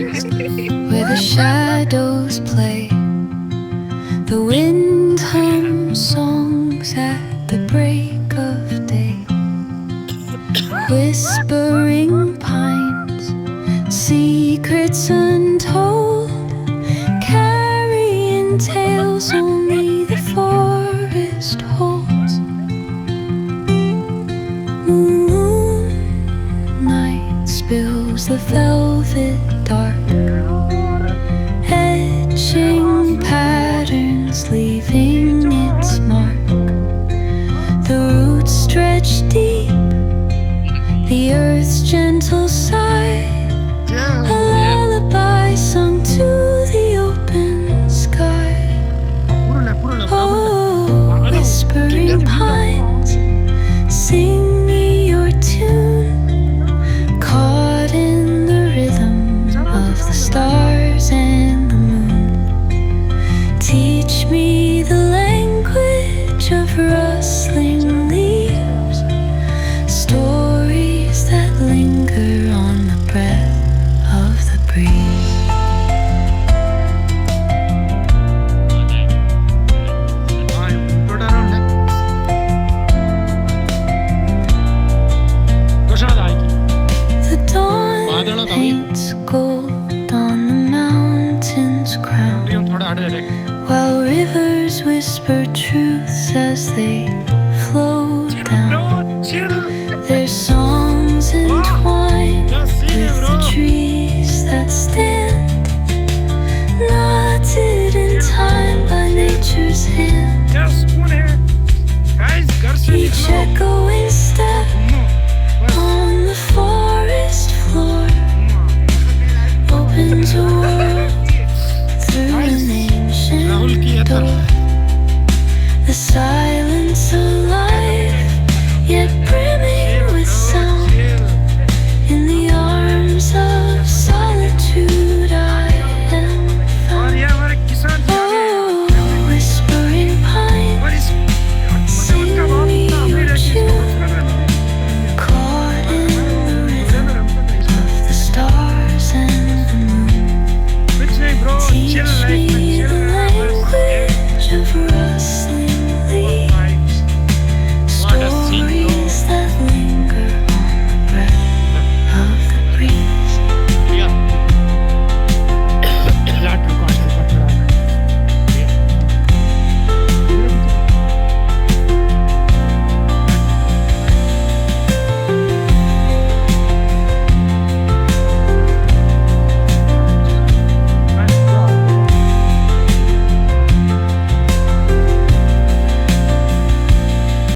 forest where the shadows play. The wind hums songs at the break of day. Whispering pines, secrets untold, carrying tales only the forest holds. Moonlight spills the velvet dark, etching patterns, leaving its mark. The roots stretch deep, the earth's gentle sigh, a lullaby sung to the open sky. Oh, whispering pines, sing me your tune, caught in the rhythm of the stars and the moon. Teach me the language of rustling leaves, stories that linger on the breath of the breeze. The dawn paints gold on the mountain's crown, while rivers whisper truths as they flow down. Their songs entwined with the trees that stand, knotted in time by nature's hand. Each echo